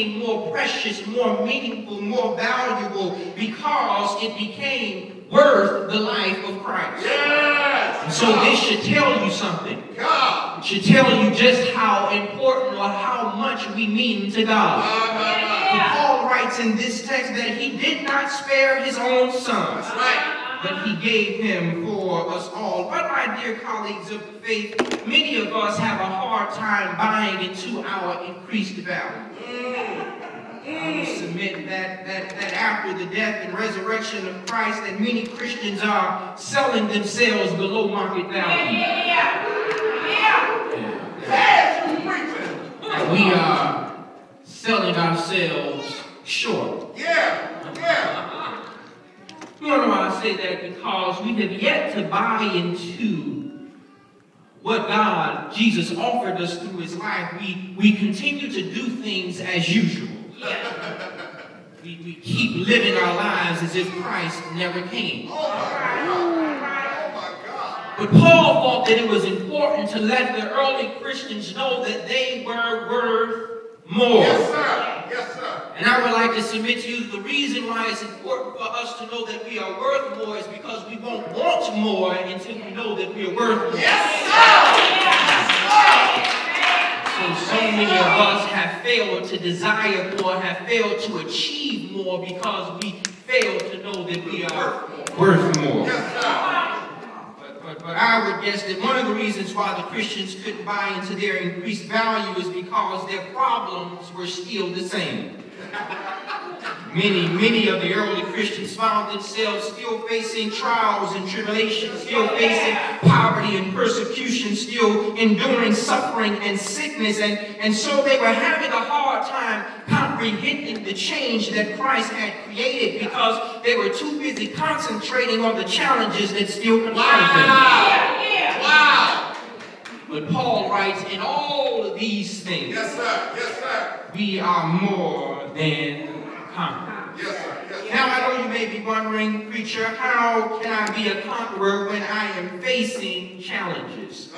became more precious, more meaningful, more valuable because it became worth the life of Christ. Yes. And so this should tell you something. God. It should tell you just how important or how much we mean to God. Paul writes in this text that he did not spare his own son. That's right. But he gave him for us all. But my dear colleagues of faith, many of us have a hard time buying into our increased value. I will submit that after the death and resurrection of Christ, that many Christians are selling themselves below market value. And we are selling ourselves short. Yeah. You know why I say that? Because we have yet to buy into what God, Jesus, offered us through his life. We continue to do things as usual. We keep living our lives as if Christ never came. Oh my God. But Paul thought that it was important to let the early Christians know that they were worth more. Yes, sir. Yes, sir. And I would like to submit to you the reason why it's important for us to know that we are worth more is because we won't want more until we know that we are worth more. Yes, sir. So many of us have failed to desire more, have failed to achieve more because we fail to know that we are worth more. Yes, sir. But I would guess that one of the reasons why the Christians couldn't buy into their increased value is because their problems were still the same. Many of the early Christians found themselves still facing trials and tribulations, still facing poverty and persecution, still enduring suffering and sickness. And so they were having a hard time comprehending the change that Christ had created because they were too busy concentrating on the challenges that still confronted them. Wow. But Paul writes, in all of these things, Yes, sir. Yes, sir. we are more than conquerors. Yes, sir. Yes, sir. Now I know you may be wondering, preacher, how can I be a conqueror when I am facing challenges?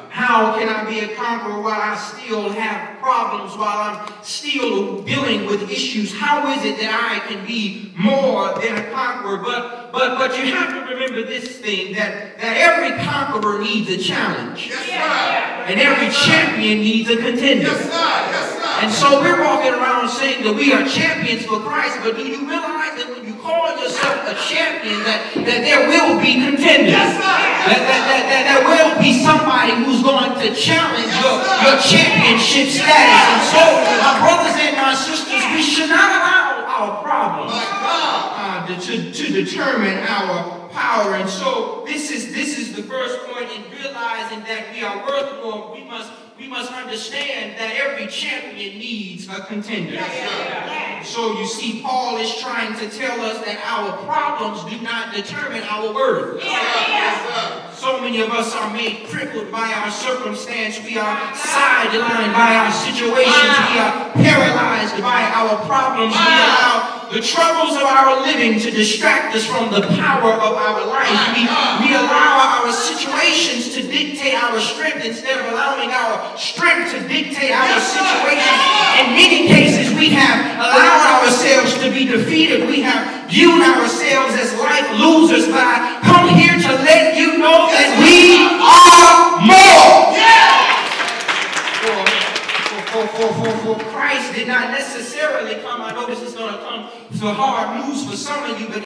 How can I be a conqueror while I still have problems, while I'm still dealing with issues? How is it that I can be more than a conqueror? But you have to remember this thing, that every conqueror needs a challenge. Yes, sir. And every champion needs a contender. Yes, sir. Yes, sir. And so we're walking around saying that we are champions for Christ, but do you realize that when you call yourself a champion, that there will be contenders? Yes, sir. That there will be somebody who's going to challenge your championship status. And so, my brothers and my sisters, we should not allow our problems to determine our power. And so this is the first point in realizing that we are worth more. We must understand that every champion needs a contender. So you see, Paul is trying to tell us that our problems do not determine our worth. So many of us are made crippled by our circumstance. We are sidelined by our situations. We are paralyzed by our problems. We allow the troubles of our living to distract us from the power of our life. We allow our situations to dictate our strength instead of allowing our strength to dictate our situations. In many cases, we have allowed ourselves to be defeated. We have viewed ourselves as life losers. But I come here to let you know that we are more. For Christ did not necessarily come. I know this is going to come to hard news for some of you, but